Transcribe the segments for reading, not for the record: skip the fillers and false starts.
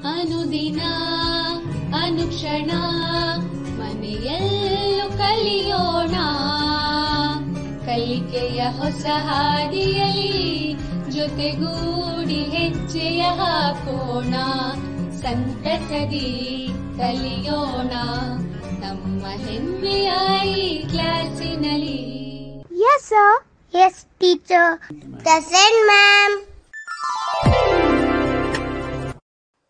ಅನುದಿನ ಅನುಕ್ಷಣ ಮನೆಯಲ್ಲೂ ಕಲಿಯೋಣ, ಕಲಿಕೆಯ ಹೊಸ ಹಾದಿಯಲ್ಲಿ ಜೊತೆಗೂಡಿ ಹೆಜ್ಜೆಯ ಹಾಕೋಣ, ಸಂತಸದಿ ಕಲಿಯೋಣ ನಮ್ಮ ಹೆಮ್ಮೆಯ ಈ ಕ್ಲಾಸಿನಲ್ಲಿ. Yes, sir. Yes, teacher. Present, ma'am.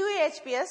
UHPS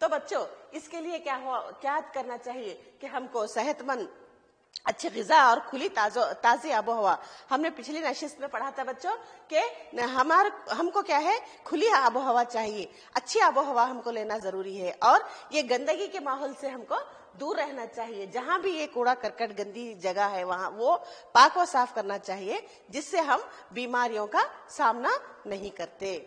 تو بچوں اس کے لیے کیا کرنا چاہیے کہ ہم کو صحت مند اچھی غذا اور کھلی تازی آب و ہوا. ہم نے پچھلی نشست میں پڑھا تھا بچوں کہ ہم کو کیا ہے, کھلی آب و ہوا چاہیے, اچھی آب و ہوا ہم کو لینا ضروری ہے, اور یہ گندگی کے ماحول سے ہم کو دور رہنا چاہیے. جہاں بھی یہ کوڑا کرکٹ گندی جگہ ہے وہاں وہ پاک و صاف کرنا چاہیے, جس سے ہم بیماریوں کا سامنا نہیں کرتے.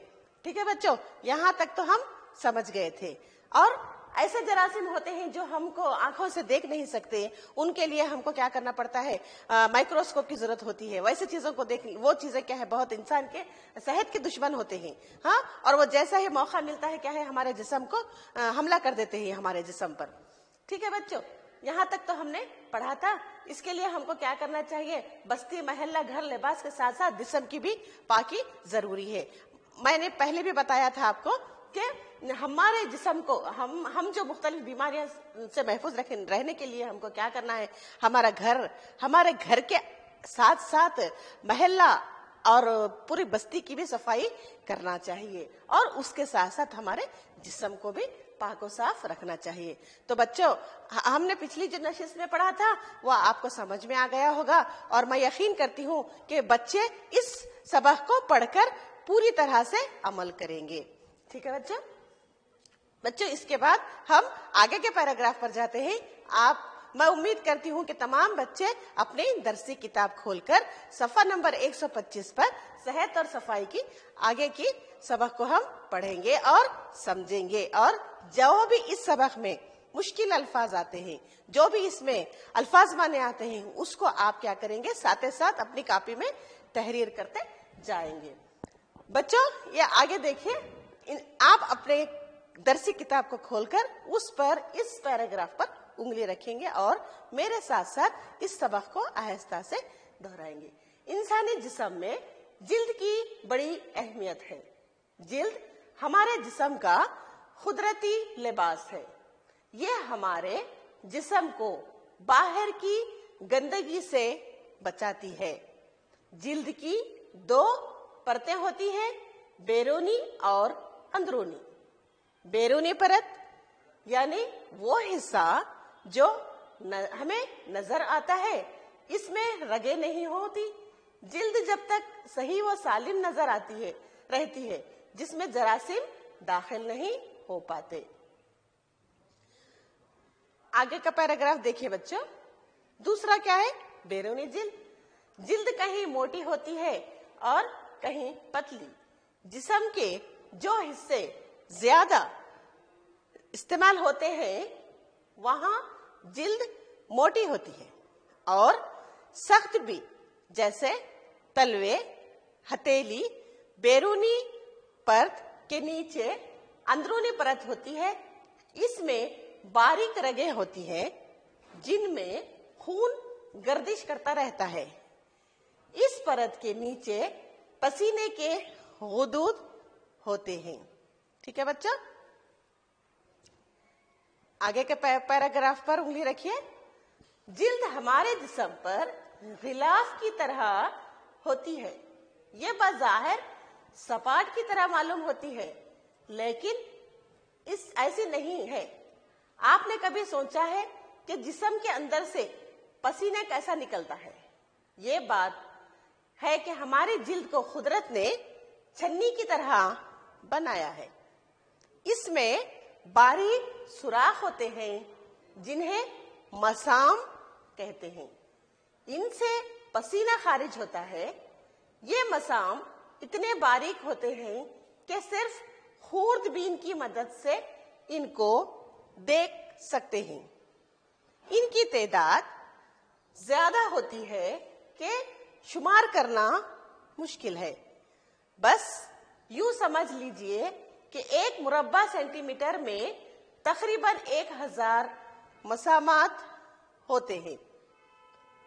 ٹھیک ہے بچوں, یہاں تک تو ہم سمجھ گئے تھے. اور ایسے جراثیم ہوتے ہیں جو ہم کو آنکھوں سے دیکھ نہیں سکتے, ان کے لیے ہم کو کیا کرنا پڑتا ہے, مائکروسکوپ کی ضرورت ہوتی ہے. ویسے چیزوں کو دیکھنی, وہ چیزیں کیا ہے بہت انسان کے صحت کے دشمن ہوتے ہیں. ہاں, اور وہ جیسا ہی موقع ملتا ہے کیا ہے ہمارے جسم کو حملہ کر دیتے ہیں ہمارے جسم پر. ٹھیک ہے بچوں, یہاں تک تو ہم نے پڑھا تھا. اس کے لیے ہم کو کیا کرنا چاہیے, بستی محلہ گھر لباس کے ساتھ ساتھ جسم کی بھی پاکی ضروری ہے. میں نے پہلے بھی بتایا تھا آپ کو کہ ہمارے جسم کو ہم جو مختلف بیماریاں سے محفوظ رہنے کے لیے ہم کو کیا کرنا ہے, ہمارے گھر کے ساتھ ساتھ محلہ اور پوری بستی کی بھی صفائی کرنا چاہیے, اور اس کے ساتھ ساتھ ہمارے جسم کو بھی پاک و صاف رکھنا چاہیے. تو بچوں ہم نے پچھلی جو نشست میں پڑھا تھا وہ آپ کو سمجھ میں آ گیا ہوگا, اور میں یقین کرتی ہوں کہ بچے اس سبق کو پڑھ کر پوری طرح سے عمل کریں گے. ٹھیک ہے بچوں اس کے بعد ہم آگے کے پیراگراف پر جاتے ہیں. میں امید کرتی ہوں کہ تمام بچے اپنے درسی کتاب کھول کر صفحہ نمبر 125 پر صحت اور صفائی کی آگے کی سبق کو ہم پڑھیں گے اور سمجھیں گے. اور جو بھی اس سبق میں مشکل الفاظ آتے ہیں, جو بھی اس میں الفاظ مانے آتے ہیں, اس کو آپ کیا کریں گے, ساتھ ساتھ اپنی کاپی میں تحریر کرتے جائیں گے. بچوں یہ آگے دیکھیے, آپ اپنے درسی کتاب کو کھول کر اس پیراگراف پر انگلی رکھیں گے اور میرے ساتھ ساتھ اس سبق کو آہستہ سے دہرائیں گے. انسانی جسم میں جلد کی بڑی اہمیت ہے. جلد ہمارے جسم کا قدرتی لباس ہے. یہ ہمارے جسم کو باہر کی گندگی سے بچاتی ہے. جلد کی 2 پرتیں ہوتی ہیں, بیرونی اور اندرونی. بیرونی پرت یعنی وہ حصہ جو ہمیں نظر آتا ہے, اس میں رگیں نہیں ہوتی. جلد جب تک صحیح و سالم نظر رہتی ہے, جس میں جراثیم داخل نہیں ہو پاتے. آگے کا پیراگراف دیکھیے بچوں. دوسرا کیا ہے, بیرونی جلد. جلد کہیں موٹی ہوتی ہے اور کہیں پتلی. جسم کے جو حصے زیادہ استعمال ہوتے ہیں وہاں جلد موٹی ہوتی ہے, اور سخت بھی, جیسے تلوے, ہتھیلی. بیرونی پرت کے نیچے اندرونی پرت ہوتی ہے. اس میں باریک رگیں ہوتی ہیں جن میں خون گردش کرتا رہتا ہے. اس پرت کے نیچے پسینے کے غدود ہوتے ہیں. ٹھیک ہے بچہ, آگے کے پیراگراف پر انگلی رکھیے. جلد ہمارے جسم پر غلاف کی طرح ہوتی ہے. یہ بظاہر سپاٹ کی طرح معلوم ہوتی ہے, لیکن ایسی نہیں ہے. آپ نے کبھی سوچا ہے کہ جسم کے اندر سے پسینہ کیسا نکلتا ہے؟ یہ بات ہے کہ ہماری جلد کو قدرت نے چھنی کی طرح بنایا ہے. اس میں باریک سوراخ ہوتے ہیں جنہیں مسام کہتے ہیں. ان سے پسینہ خارج ہوتا ہے. یہ مسام اتنے باریک ہوتے ہیں کہ صرف خوردبین کی مدد سے ان کو دیکھ سکتے ہیں. ان کی تعداد زیادہ ہوتی ہے کہ شمار کرنا مشکل ہے. بس یوں سمجھ لیجئے کہ 1 مربع سینٹی میٹر میں تقریباً 1000 مسامات ہوتے ہیں.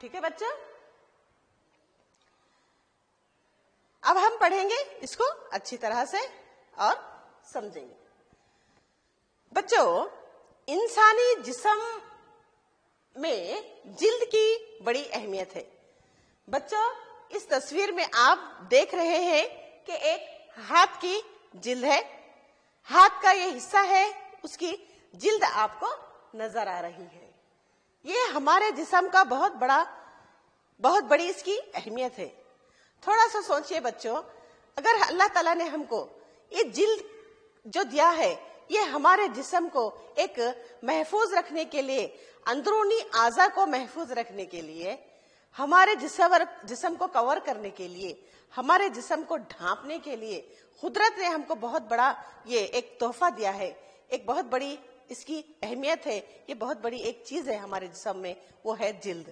ٹھیک ہے بچہ, اب ہم پڑھیں گے اس کو اچھی طرح سے اور سمجھیں گے. بچوں انسانی جسم میں جلد کی بڑی اہمیت ہے. بچوں اس تصویر میں آپ دیکھ رہے ہیں کہ ایک ہاتھ کی جلد ہے. ہاتھ کا یہ حصہ ہے, اس کی جلد آپ کو نظر آ رہی ہے. یہ ہمارے جسم کا بہت بڑی اس کی اہمیت ہے. تھوڑا سا سوچئے بچوں، اگر اللہ تعالیٰ نے ہم کو یہ جلد جو دیا ہے، یہ ہمارے جسم کو ایک محفوظ رکھنے کے لیے، اندرونی اعضاء کو محفوظ رکھنے کے لیے، ہمارے جسم کو کور کرنے کے لیے، ہمارے جسم کو ڈھانپنے کے لیے قدرت نے ہم کو بہت بڑا یہ ایک تحفہ دیا ہے. ایک بہت بڑی اس کی اہمیت ہے. یہ بہت بڑی ایک چیز ہے ہمارے جسم میں، وہ ہے جلد.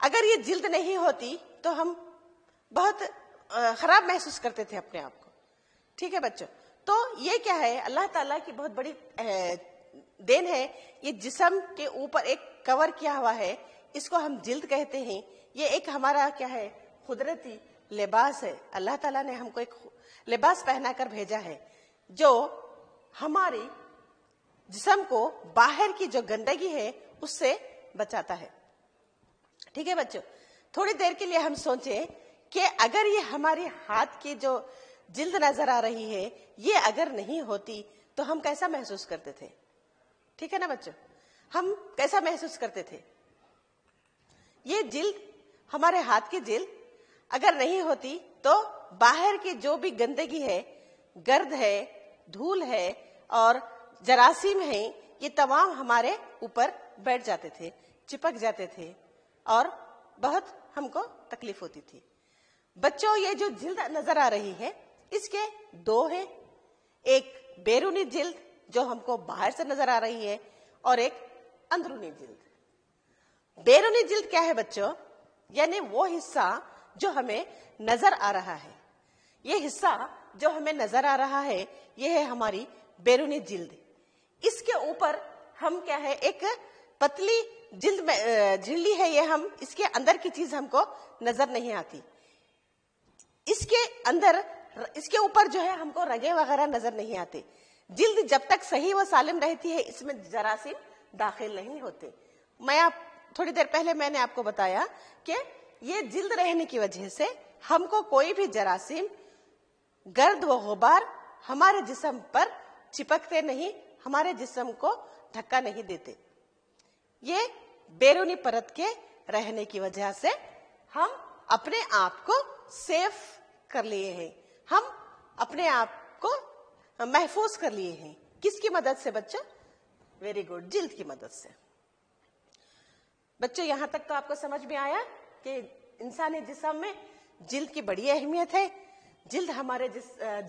اگر یہ جلد نہیں ہوتی تو ہم بہت خراب محسوس کرتے تھے اپنے آپ کو. ٹھیک ہے بچوں، تو یہ کیا ہے؟ اللہ تعالیٰ کی بہت بڑی دین ہے. یہ جسم کے اوپر ایک کور کیا ہوا ہے، اس کو ہم جلد کہتے ہیں. یہ ایک ہمارا کیا ہے؟ قدرتی لباس ہے. اللہ تعالیٰ نے ہم کو ایک لباس پہنا کر بھیجا ہے جو ہماری جسم کو باہر کی جو گندگی ہے اس سے بچاتا ہے. ٹھیک ہے بچوں، تھوڑی دیر کے لیے ہم سوچیں کہ اگر یہ ہماری ہاتھ کی جو جلد نظر آ رہی ہے، یہ اگر نہیں ہوتی تو ہم کیسا محسوس کرتے تھے؟ ٹھیک ہے نا بچوں، ہم کیسا محسوس کرتے تھے؟ یہ جلد، ہمارے ہاتھ کی جلد اگر نہیں ہوتی تو باہر کی جو بھی گندگی ہے، گرد ہے، دھول ہے اور جراثیم ہیں، یہ تمام ہمارے اوپر بیٹھ جاتے تھے، چپک جاتے تھے اور بہت ہم کو تکلیف ہوتی تھی. بچوں، یہ جو جلد نظر آ رہی ہے اس کے دو ہیں. ایک بیرونی جلد جو ہم کو باہر سے نظر آ رہی ہے اور ایک اندرونی جلد. بیرونی جلد کیا ہے بچوں؟ یعنی وہ حصہ جو ہمیں نظر آ رہا ہے. یہ حصہ جو ہمیں نظر آ رہا ہے یہ ہے ہماری بیرونی جلد. اس کے اوپر ہم کیا ہے؟ ایک پتلی جلد میں جھلی ہے. یہ ہم اس کے اندر کی چیز ہم کو نظر نہیں آتی. اس کے اندر، اس کے اوپر جو ہے ہم کو رگیں وغیرہ نظر نہیں آتے. جلد جب تک صحیح و سالم رہتی ہے اس میں جراثیم داخل نہیں ہوتے. تھوڑی دیر پہلے میں نے آپ کو بتایا کہ یہ جلد رہنے کی وجہ سے ہم کو کوئی بھی جراثیم، گرد و غبار ہمارے جسم پر چپکتے نہیں، ہمارے جسم کو دھکا نہیں دیتے. یہ بیرونی پرت کے رہنے کی وجہ سے ہم اپنے آپ کو سیف کر لیے ہیں، ہم اپنے آپ کو محفوظ کر لیے ہیں. کس کی مدد سے بچوں؟ ویری گڈ، جلد کی مدد سے. بچوں، یہاں تک تو آپ کو سمجھ میں آیا کہ انسانی جسم میں جلد کی بڑی اہمیت ہے. جلد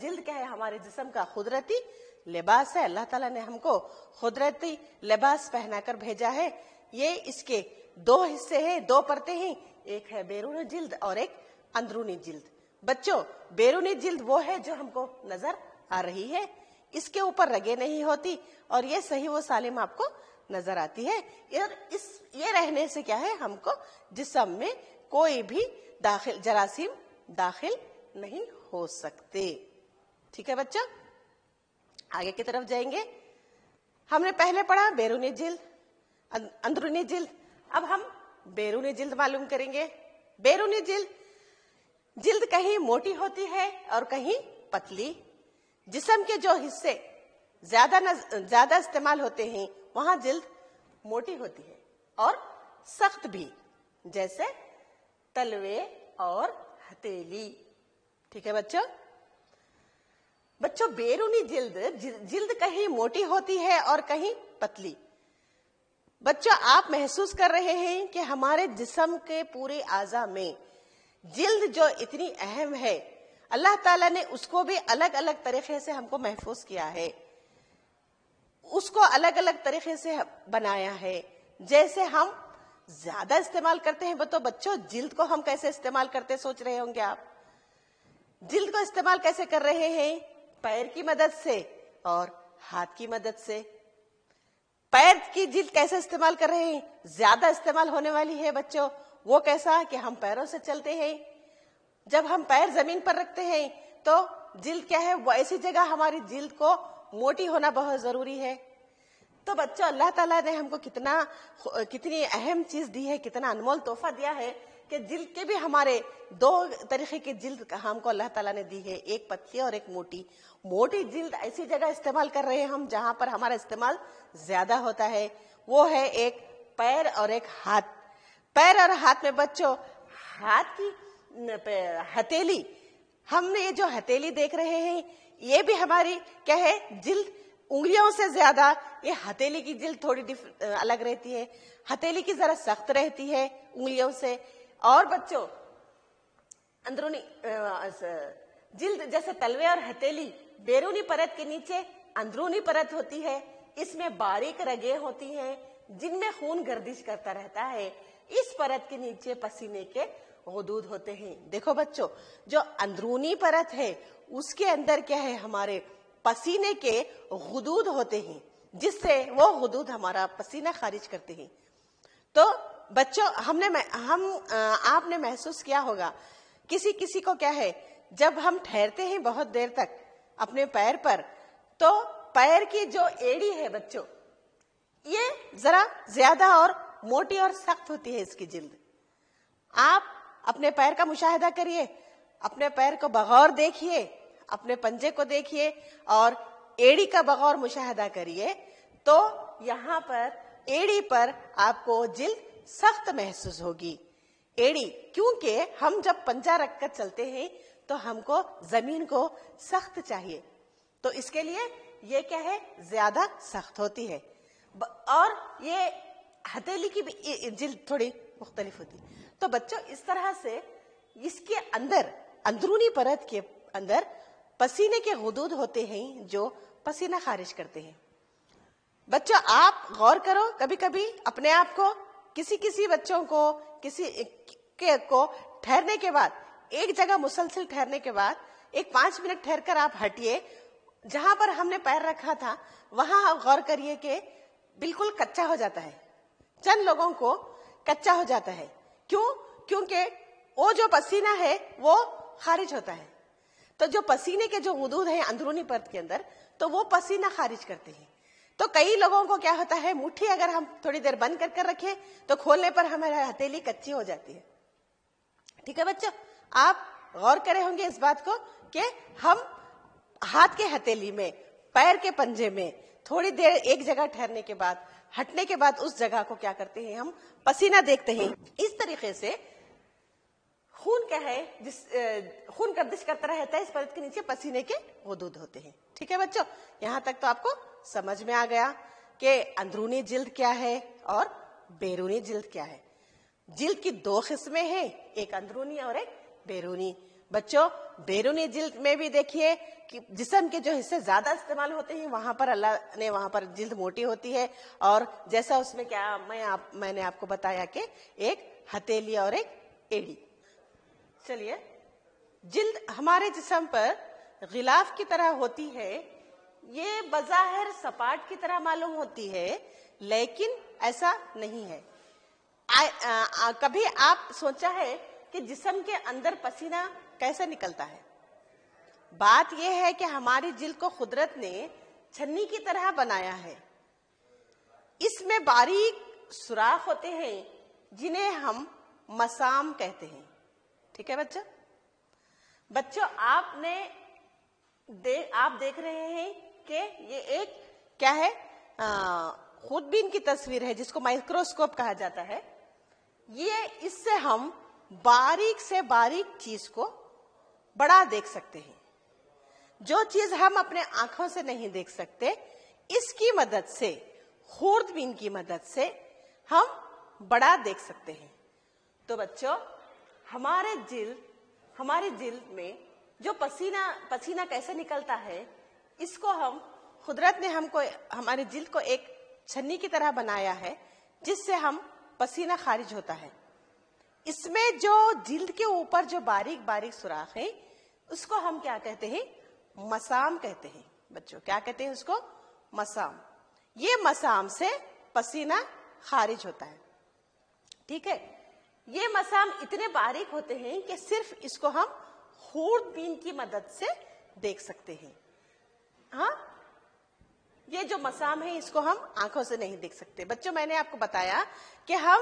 جلد کیا ہے؟ ہمارے جسم کا قدرتی لباس ہے. اللہ تعالیٰ نے ہم کو قدرتی لباس پہنا کر بھیجا ہے. یہ اس کے دو حصے ہیں، دو پرتیں ہیں. ایک ہے بیرونی جلد اور ایک اندرونی جلد. بچوں، بیرونی جلد وہ ہے جو ہم کو نظر آ رہی ہے، اس کے اوپر رگیں نہیں ہوتی اور یہ صحیح و سالم آپ کو نظر آتی ہے. یہ رہنے سے کیا ہے؟ ہم کو جسم میں کوئی بھی جراثیم داخل نہیں ہو سکتے. ٹھیک ہے بچوں، آگے کی طرف جائیں گے. ہم نے پہلے پڑھا بیرونی جلد، اندرونی جلد. اب ہم بیرونی جلد معلوم کریں گے. بیرونی جلد کہیں موٹی ہوتی ہے اور کہیں پتلی. جسم کے جو حصے زیادہ استعمال ہوتے ہیں وہاں جلد موٹی ہوتی ہے اور سخت بھی، جیسے تلوے اور ہتھیلی. ٹھیک ہے بچوں، بیرونی جلد کہیں موٹی ہوتی ہے اور کہیں پتلی. بچوں، آپ محسوس کر رہے ہیں کہ ہمارے جسم کے پورے اعضاء میں جلد جو اتنی اہم ہے، اللہ تعالیٰ نے اس کو بھی الگ الگ طریقے سے ہم کو محفوظ کیا ہے، اس کو الگ الگ طریقے سے بنایا ہے. جیسے ہم زیادہ استعمال کرتے ہیں. تو بچوں، جلد کو ہم کیسے استعمال کرتے سوچ رہے ہوں گے آپ. جلد کو استعمال کیسے کر رہے ہیں؟ پیر کی مدد سے اور ہاتھ کی مدد سے. پیر کی جلد کیسے استعمال کر رہے ہیں؟ زیادہ استعمال ہونے والی ہے بچوں. وہ کیسا کہ ہم پیروں سے چلتے ہیں. جب ہم پیر زمین پر رکھتے ہیں تو جلد کیا ہے؟ وہ ایسی جگہ ہماری جلد کو موٹی ہونا بہت ضروری ہے. تو بچوں، اللہ تعالیٰ نے ہم کو کتنی اہم چیز دی ہے، کتنا انمول تحفہ دیا ہے کہ جلد کے بھی ہمارے دو طریقے کی جلد ہم کو اللہ تعالیٰ نے دی ہے، ایک پتلی اور ایک موٹی. موٹی جلد ایسی جگہ استعمال کر رہے ہیں ہم جہاں پر ہمارا استعمال زیادہ ہوتا ہے، وہ ہے ایک پیر اور ایک ہاتھ. پیر اور ہاتھ میں بچوں، ہاتھ کی ہتھیلی، ہم نے یہ جو ہتھیلی دیکھ رہے ہیں یہ بھی ہماری کیا ہے، جلد. انگلیوں سے زیادہ یہ ہتھیلی کی جلد تھوڑی الگ رہتی ہے، ہتھیلی کی ذرا سخت رہتی ہے انگلیوں سے. اور بچوں اندرونی جلد جیسے تلوے اور ہتھیلی، بیرونی پرت کے نیچے اندرونی پرت ہوتی ہے، اس میں باریک رگیں ہوتی ہیں جن میں خون گردش کرتا رہتا ہے. اس پرت کے نیچے پسینے کے غدود ہوتے ہیں. دیکھو بچوں، جو اندرونی پرت ہے اس کے اندر کیا ہے، ہمارے پسینے کے غدود ہوتے ہیں جس سے وہ غدود ہمارا پسینہ خارج کرتے ہیں. تو بچوں آپ نے محسوس کیا ہوگا کسی کسی کو کیا ہے، جب ہم ٹھہرتے ہیں بہت دیر تک اپنے پیر پر تو پیر کی جو ایڑی ہے بچوں یہ ذرا زیادہ اور موٹی اور سخت ہوتی ہے اس کی جلد. آپ اپنے پیر کا مشاہدہ کریے، اپنے پیر کو بغور دیکھیے، اپنے پنجے کو دیکھیے اور ایڑی کا بغور مشاہدہ کریے تو یہاں پر ایڑی پر آپ کو جلد سخت محسوس ہوگی. ایڑی، کیونکہ ہم جب پنجہ رکھ کر چلتے ہیں تو ہم کو زمین کو سخت چاہیے، تو اس کے لیے یہ کیا ہے، زیادہ سخت ہوتی ہے. اور یہ ہتھیلی کی بھی جلد تھوڑی مختلف ہوتی ہے. تو بچوں اس طرح سے اس کے اندر اندرونی پرت کے اندر پسینے کے غدود ہوتے ہیں جو پسینہ خارج کرتے ہیں. بچوں آپ غور کرو، کبھی کبھی اپنے آپ کو، کسی بچوں کو، کو ٹھہرنے کے بعد، ایک جگہ مسلسل ٹھہرنے کے بعد 5 منٹ ٹھہر کر آپ ہٹیے، جہاں پر ہم نے پیر رکھا تھا وہاں آپ غور کریے کہ بالکل کچا ہو جاتا ہے. چند لوگوں کو کچا ہو جاتا ہے. کیونکہ وہ جو پسینہ ہے وہ خارج ہوتا ہے. تو جو پسینے کے جو غدود ہیں اندرونی پرت کے اندر تو وہ پسینہ خارج کرتے ہیں. تو کئی لوگوں کو کیا ہوتا ہے، مٹھی اگر ہم تھوڑی دیر بند کر رکھیں تو کھولنے پر ہماری ہتھیلی کچی ہو جاتی ہے. ٹھیک ہے بچوں، آپ غور کرے ہوں گے اس بات کو کہ ہم ہاتھ کے ہتھیلی میں، پیر کے پنجے میں تھوڑی دیر ایک جگہ ٹھہرنے کے بعد، ہٹنے کے بعد اس جگہ کو کیا کرتے ہیں، ہم پسینہ دیکھتے ہیں. اس طریقے سے خون کیا ہے، خون گردش کرتا رہتا ہے، اس پرت کے نیچے پسینے کے غدود ہوتے ہیں. ٹھیک ہے بچوں، یہاں تک تو آپ کو سمجھ میں آ گیا کہ اندرونی جلد کیا ہے اور بیرونی جلد کیا ہے. جلد کی 2 قسمیں ہیں، ایک اندرونی اور ایک بیرونی. بچوں بیرونی جلد میں بھی دیکھیے کہ جسم کے جو حصے زیادہ استعمال ہوتے ہیں وہاں پر اللہ نے وہاں پر جلد موٹی ہوتی ہے، اور جیسا اس میں کیا میں نے آپ کو بتایا کہ ایک ہتھیلی اور ایک ایڑی. چلیے، جلد ہمارے جسم پر غلاف کی طرح ہوتی ہے. یہ بظاہر سپاٹ کی طرح معلوم ہوتی ہے لیکن ایسا نہیں ہے. کبھی آپ سوچا ہے کہ جسم کے اندر پسینہ کیسے نکلتا ہے؟ بات یہ ہے کہ ہماری جلد کو قدرت نے چھنی کی طرح بنایا ہے. اس میں باریک سوراخ ہوتے ہیں جنہیں ہم مسام کہتے ہیں. ٹھیک ہے بچوں آپ دیکھ رہے ہیں کہ یہ ایک کیا ہے، خودبین کی تصویر ہے جس کو مائکروسکوپ کہا جاتا ہے. اس سے ہم باریک سے باریک چیز کو بڑا دیکھ سکتے ہیں. جو چیز ہم اپنے آنکھوں سے نہیں دیکھ سکتے، اس کی مدد سے، خوردبین کی مدد سے ہم بڑا دیکھ سکتے ہیں. تو بچوں ہماری جلد میں جو پسینہ کیسے نکلتا ہے، اس کو قدرت نے ہماری جلد کو ایک چھنی کی طرح بنایا ہے جس سے ہم پسینہ خارج ہوتا ہے. اس میں جو جلد کے اوپر جو باریک باریک سوراخ ہیں اس کو ہم کیا کہتے ہیں، مسام کہتے ہیں. بچوں کیا کہتے ہیں اس کو؟ مسام. یہ مسام سے پسینہ خارج ہوتا ہے. ٹھیک ہے، یہ مسام اتنے باریک ہوتے ہیں کہ صرف اس کو ہم خوردبین کی مدد سے دیکھ سکتے ہیں. ہاں، یہ جو مسام ہے اس کو ہم آنکھوں سے نہیں دیکھ سکتے. بچوں میں نے آپ کو بتایا کہ ہم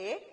1,